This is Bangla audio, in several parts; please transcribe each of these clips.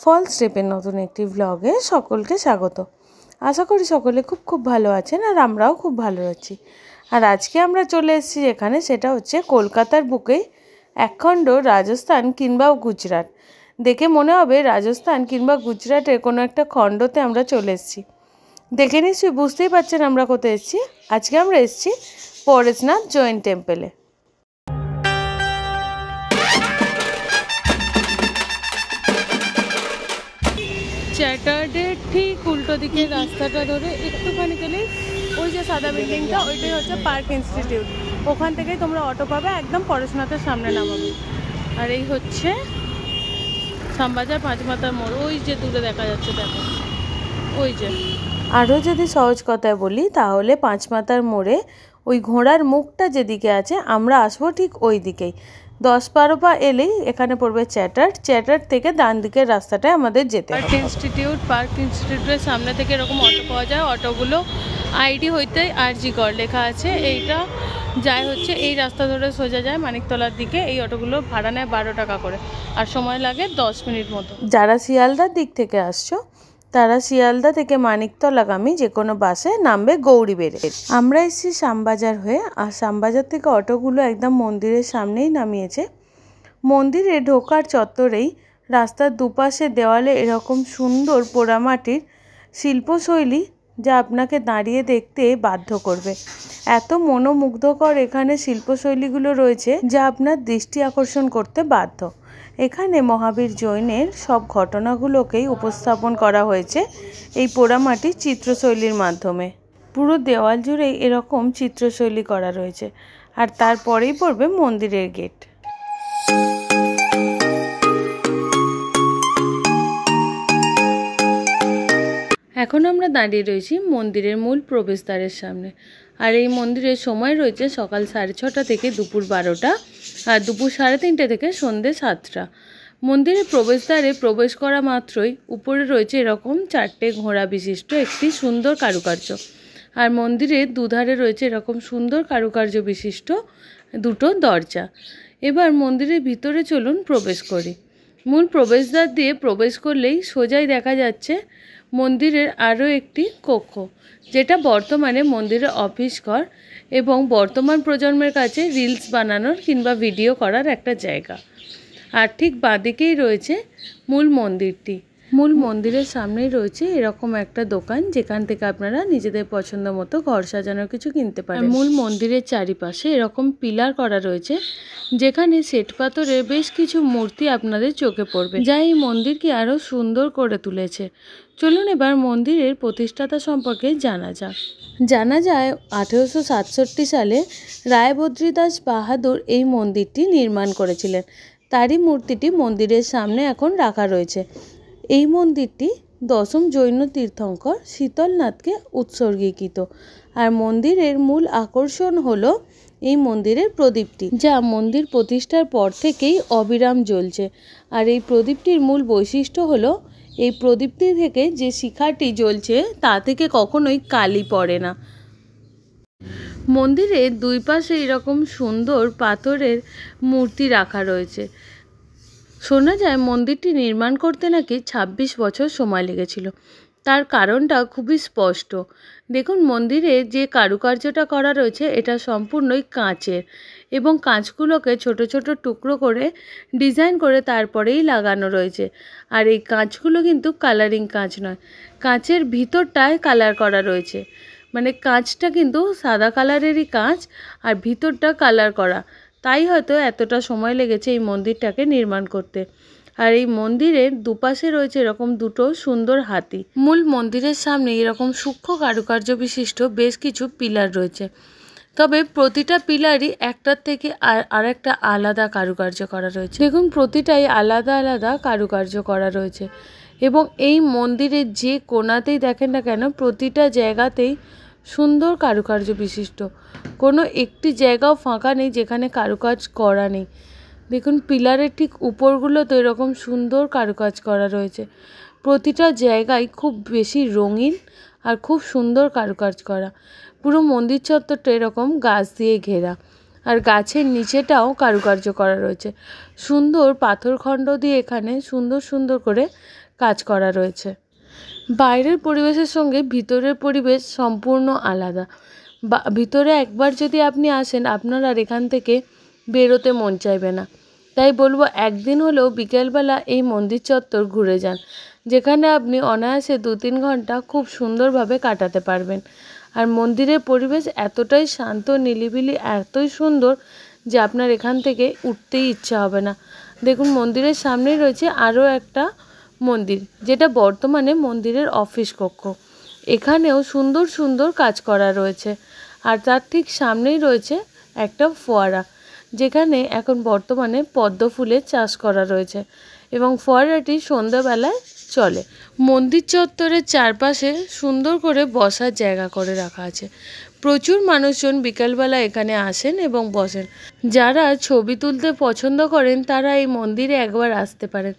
ফল স্টেপের নতুন একটি ব্লগে সকলকে স্বাগত। আশা করি সকলে খুব ভালো আছেন আর আমরাও খুব ভালো আছি। আর আজকে আমরা চলে এসেছি যেখানে, সেটা হচ্ছে কলকাতার বুকেই একখণ্ড রাজস্থান কিংবা গুজরাট। দেখে মনে হবে রাজস্থান কিংবা গুজরাটের কোনো একটা খণ্ডতে আমরা চলে এসেছি। দেখে নিশ্চয়ই বুঝতেই পারছেন আমরা কোথায় এসেছি। আজকে আমরা এসেছি পরেশনাথ জৈন টেম্পলে। চ্যাটার্ডের ঠিক উল্টো দিকে রাস্তাটা ধরে একটুখানি গেলে ওই যে সাদা বিল্ডিংটা, ওইটাই হচ্ছে পার্ক ইনস্টিটিউট। ওখান থেকেই তোমরা অটো পাবে, একদম পরেশনাথের সামনে নামাবে। আর এই হচ্ছে শ্যামবাজার পাঁচমাথার মোড়, ওই যে দূরে দেখা যাচ্ছে, দেখো ওই যে। আরও যদি সহজ কথায় বলি তাহলে পাঁচমাথার মোড়ে ওই ঘোড়ার মুখটা যেদিকে আছে আমরা আসবো ঠিক ওই দিকেই। 10-12 পা এলেই এখানে পড়বে চ্যাটার থেকে ডান দিকের রাস্তাটায় আমাদের যেতে হবে। পার্ক ইনস্টিটিউটের সামনে থেকে এরকম অটো পাওয়া যায়। অটোগুলো আইডি হইতে আরজি কর লেখা আছে। এইটা যায় হচ্ছে এই রাস্তা ধরে সোজা যায় মানিকতলার দিকে। এই অটোগুলো ভাড়া নেয় 12 টাকা করে, আর সময় লাগে 10 মিনিট মতো। যারা শিয়ালদার দিক থেকে আসছো তারা শিয়ালদা থেকে মানিকতলাগামী যে কোনো বাসে নামবে গৌরীবেড়ে। আমরা এসেছি শ্যামবাজার হয়ে, আর শ্যামবাজার থেকে অটোগুলো একদম মন্দিরের সামনেই নামিয়েছে। মন্দিরে ঢোকার চত্বরেই রাস্তার দুপাশে দেওয়ালে এরকম সুন্দর পোড়ামাটির শিল্পশৈলী, যা আপনাকে দাঁড়িয়ে দেখতে বাধ্য করবে। এত মনোমুগ্ধকর এখানে শিল্পশৈলীগুলো রয়েছে যা আপনার দৃষ্টি আকর্ষণ করতে বাধ্য। এখানে মহাবীর জৈনের সব ঘটনাগুলোকেই উপস্থাপন করা হয়েছে এই পোড়ামাটির চিত্রশৈলীর মাধ্যমে। পুরো দেওয়াল জুড়েই এরকম চিত্রশৈলী করা রয়েছে, আর তারপরেই পড়বে মন্দিরের গেট। এখন আমরা দাঁড়িয়ে রয়েছি মন্দিরের মূল প্রবেশদ্বারের সামনে। আর এই মন্দিরের সময় রয়েছে সকাল 6:30 থেকে দুপুর 12টা, আর দুপুর 3:30 থেকে সন্ধ্যে 7টা। মন্দিরের প্রবেশদ্বারে প্রবেশ করা মাত্রই উপরে রয়েছে এরকম 4টে ঘোড়া বিশিষ্ট একটি সুন্দর কারুকার্য, আর মন্দিরের দুধারে রয়েছে এরকম সুন্দর কারুকার্য বিশিষ্ট 2টো দরজা। এবার মন্দিরের ভিতরে চলুন প্রবেশ করি। মূল প্রবেশদ্বার দিয়ে প্রবেশ করলেই সোজাই দেখা যাচ্ছে মন্দিরের আরও একটি কক্ষ, যেটা বর্তমানে মন্দিরের অফিস ঘর এবং বর্তমান প্রজন্মের কাছে রিলস বানানোর কিংবা ভিডিও করার একটা জায়গা। আর ঠিক বাঁদিকেই রয়েছে মূল মন্দিরটি। মূল মন্দিরের সামনেই রয়েছে এরকম একটা দোকান, যেখান থেকে আপনারা নিজেদের পছন্দ মতো ঘর সাজানোর কিছু কিনতে পারেন। মূল মন্দিরের চারিপাশে এরকম পিলার করা রয়েছে, যেখানে শ্বেত পাথরের বেশ কিছু মূর্তি আপনাদের চোখে পড়বে, যা এই মন্দিরকে আরও সুন্দর করে তুলেছে। চলুন এবার মন্দিরের প্রতিষ্ঠাতা সম্পর্কে জানা যাক। জানা যায় 1867 সালে রায়বদ্রীদাস বাহাদুর এই মন্দিরটি নির্মাণ করেছিলেন। তারই মূর্তিটি মন্দিরের সামনে এখন রাখা রয়েছে। এই মন্দিরটি 10ম জৈন তীর্থঙ্কর শীতলনাথকে উৎসর্গীকৃত। আর মন্দিরের মূল আকর্ষণ হলো এই মন্দিরের প্রদীপটি, যা মন্দির প্রতিষ্ঠার পর থেকেই অবিরাম জ্বলছে। আর এই প্রদীপটির মূল বৈশিষ্ট্য হলো এই প্রদীপটি থেকে যে শিখাটি জ্বলছে তা থেকে কখনোই কালি পড়ে না। মন্দিরের দুই পাশে এরকম সুন্দর পাথরের মূর্তি রাখা রয়েছে। শোনা যায় মন্দিরটি নির্মাণ করতে নাকি 26 বছর সময় লেগেছিল। তার কারণটা খুবই স্পষ্ট। দেখুন, মন্দিরে যে কারুকার্যটা করা রয়েছে এটা সম্পূর্ণই কাঁচের, এবং কাঁচগুলোকে ছোট ছোট টুকরো করে ডিজাইন করে তারপরেই লাগানো রয়েছে। আর এই কাঁচগুলো কিন্তু কালারিং কাঁচ নয়, কাঁচের ভিতরটায় কালার করা রয়েছে। মানে কাঁচটা কিন্তু সাদা কালারেরই কাঁচ, আর ভিতরটা কালার করা। তাই হয়তো এতটা সময় লেগেছে এই মন্দিরটাকে নির্মাণ করতে। আর এই মন্দিরের দুপাশে রয়েছে এরকম 2টো সুন্দর হাতি। মূল মন্দিরের সামনে এরকম সূক্ষ্ম কারুকার্য বিশিষ্ট বেশ কিছু পিলার রয়েছে, তবে প্রতিটা পিলারই একটার থেকে আরেকটা আলাদা কারুকার্য করা রয়েছে। দেখুন, প্রতিটাই আলাদা আলাদা কারুকার্য করা রয়েছে, এবং এই মন্দিরের যে কোণাতেই দেখেন না কেন প্রতিটা জায়গাতেই সুন্দর কারুকার্য বিশিষ্ট। কোনো একটি জায়গাও ফাঁকা নেই যেখানে কারুকাজ করা নেই। দেখুন, পিলারের ঠিক উপরগুলো তো এরকম সুন্দর কারুকাজ করা রয়েছে। প্রতিটা জায়গায় খুব বেশি রঙিন আর খুব সুন্দর কারুকাজ করা। পুরো মন্দির চত্বরটা এরকম গাছ দিয়ে ঘেরা। আর গাছের নিচেটাও কারুকার্য করা রয়েছে। সুন্দর পাথরখণ্ড দিয়ে এখানে সুন্দর সুন্দর করে কাজ করা রয়েছে। বাইরের পরিবেশের সঙ্গে ভিতরের পরিবেশ সম্পূর্ণ আলাদা। ভিতরে একবার যদি আপনি আসেন, আপনার আর এখান থেকে বেরোতে মন চাইবে না। তাই বলবো একদিন হলেও বিকেলবেলা এই মন্দির চত্বর ঘুরে যান, যেখানে আপনি অনায়াসে 2-3 ঘন্টা খুব সুন্দরভাবে কাটাতে পারবেন। আর মন্দিরের পরিবেশ এতটাই শান্ত, নিরিবিলি, এতই সুন্দর যে আপনার এখান থেকে উঠতেই ইচ্ছা হবে না। দেখুন মন্দিরের সামনেই রয়েছে আরও একটা মন্দির, যেটা বর্তমানে মন্দিরের অফিস কক্ষ। এখানেও সুন্দর সুন্দর কাজ করা রয়েছে। আর তার ঠিক সামনেই রয়েছে একটা ফোয়ারা, যেখানে এখন বর্তমানে পদ্ম ফুলের চাষ করা রয়েছে এবং ফোয়ারাটি সন্ধ্যাবেলায় চলে। মন্দির চত্বরের চারপাশে সুন্দর করে বসার জায়গা করে রাখা আছে। প্রচুর মানুষজন বিকালবেলা এখানে আসেন এবং বসেন। যারা ছবি তুলতে পছন্দ করেন তারা এই মন্দিরে একবার আসতে পারেন।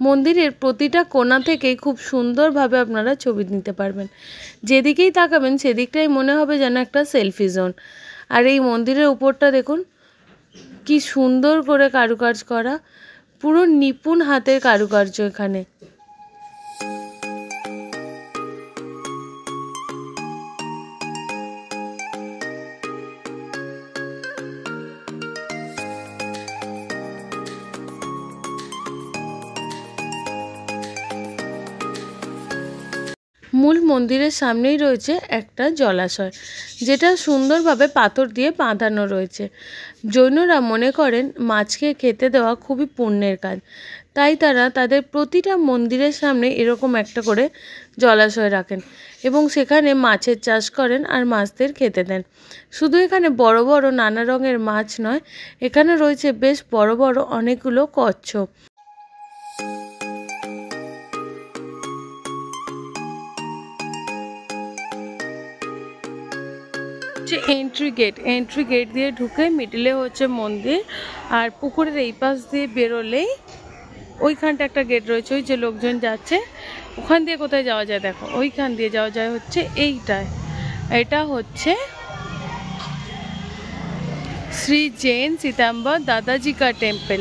মন্দিরের প্রতিটা কোণা থেকেই খুব সুন্দরভাবে আপনারা ছবি নিতে পারবেন। যেদিকেই তাকাবেন সেদিকটাই মনে হবে যেন একটা সেলফি জোন। আর এই মন্দিরের উপরটা দেখুন কি সুন্দর করে কারুকাজ করা, পুরো নিপুণ হাতের কারুকার্য এখানে। মূল মন্দিরের সামনেই রয়েছে একটা জলাশয়, যেটা সুন্দরভাবে পাথর দিয়ে বাঁধানো রয়েছে। জৈনরা মনে করেন মাছকে খেতে দেওয়া খুবই পুণ্যের কাজ, তাই তারা তাদের প্রতিটা মন্দিরের সামনে এরকম একটা করে জলাশয় রাখেন এবং সেখানে মাছের চাষ করেন আর মাছদের খেতে দেন। শুধু এখানে বড় বড় নানা রঙের মাছ নয়, এখানে রয়েছে বেশ বড় বড় অনেকগুলো কচ্ছপ। এন্ট্রি গেট দিয়ে ঢুকে মিডিলে হচ্ছে মন্দির, আর পুকুরের এই পাশ দিয়ে বেরোলেই ওইখানটা একটা গেট রয়েছে। ওই যে লোকজন যাচ্ছে ওখান দিয়ে কোথায় যাওয়া যায় দেখো, ওইখান দিয়ে যাওয়া যায় হচ্ছে এইটায়। এটা হচ্ছে শ্রী জৈন সীতাম্বর দাদাজি কা টেম্পল।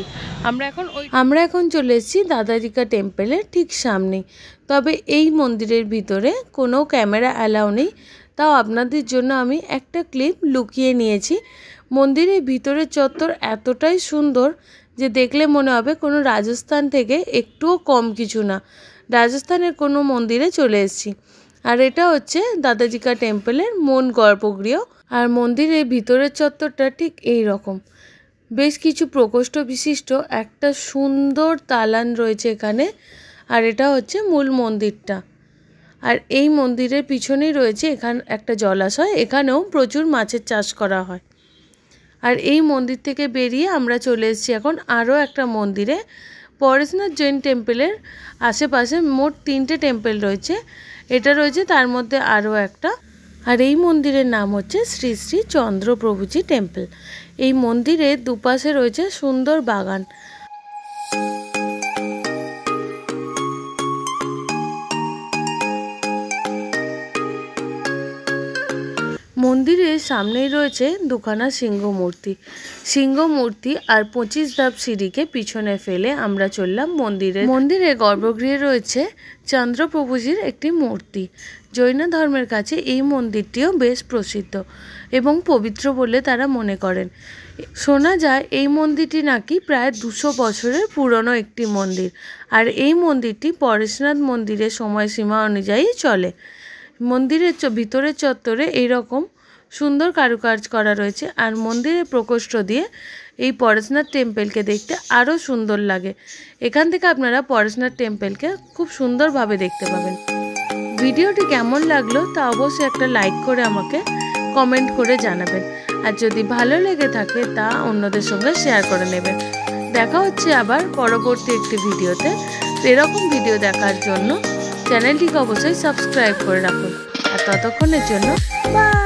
আমরা এখন চলে এসেছি দাদাজি কা টেম্পলের ঠিক সামনেই। তবে এই মন্দিরের ভিতরে কোনো ক্যামেরা অ্যালাউ নেই, তাও আপনাদের জন্য আমি একটা ক্লিপ লুকিয়ে নিয়েছি। মন্দিরের ভিতরের চত্বর এতটাই সুন্দর যে দেখলে মনে হবে কোনো রাজস্থান থেকে একটুও কম কিছু না, রাজস্থানের কোনো মন্দিরে চলে এসেছি। আর এটা হচ্ছে দাদাজি কা টেম্পলের মূল গর্ভগৃহ। আর মন্দিরের ভিতরের চত্বরটা ঠিক এই রকম, বেশ কিছু প্রকোষ্ঠ বিশিষ্ট একটা সুন্দর দালান রয়েছে এখানে। আর এটা হচ্ছে মূল মন্দিরটা। আর এই মন্দিরের পিছনেই রয়েছে এখানে একটা জলাশয়, এখানেও প্রচুর মাছের চাষ করা হয়। আর এই মন্দির থেকে বেরিয়ে আমরা চলে এসেছি এখন আরও একটা মন্দিরে। পরেশনাথ জৈন টেম্পলের আশেপাশে মোট 3টে টেম্পল রয়েছে, এটা রয়েছে তার মধ্যে আরও একটা। আর এই মন্দিরের নাম হচ্ছে শ্রী শ্রী চন্দ্রপ্রভুজি টেম্পল। এই মন্দিরের দুপাশে রয়েছে সুন্দর বাগান। মন্দিরের সামনেই রয়েছে দুখানা সিংহ মূর্তি আর 25 ধাপ সিঁড়িকে পিছনে ফেলে আমরা চললাম মন্দিরের গর্ভগৃহে রয়েছে চন্দ্রপ্রভুজির একটি মূর্তি। জৈন ধর্মের কাছে এই মন্দিরটিও বেশ প্রসিদ্ধ এবং পবিত্র বলে তারা মনে করেন। শোনা যায় এই মন্দিরটি নাকি প্রায় 200 বছরের পুরনো একটি মন্দির। আর এই মন্দিরটি পরেশনাথ মন্দিরের সময়সীমা অনুযায়ী চলে। মন্দিরের ভিতরের চত্বরে এইরকম সুন্দর কারুকাজ করা রয়েছে। আর মন্দিরের প্রকোষ্ঠ দিয়ে এই পরেশনাথ টেম্পলকে দেখতে আরও সুন্দর লাগে। এখান থেকে আপনারা পরেশনাথ টেম্পলকে খুব সুন্দরভাবে দেখতে পাবেন। ভিডিওটি কেমন লাগলো তা অবশ্যই একটা লাইক করে আমাকে কমেন্ট করে জানাবেন। আর যদি ভালো লেগে থাকে তা অন্যদের সঙ্গে শেয়ার করে নেবেন। দেখা হচ্ছে আবার পরবর্তী একটি ভিডিওতে। এরকম ভিডিও দেখার জন্য চ্যানেলটিকে অবশ্যই সাবস্ক্রাইব করে রাখুন। আর ততক্ষণের জন্য বাই।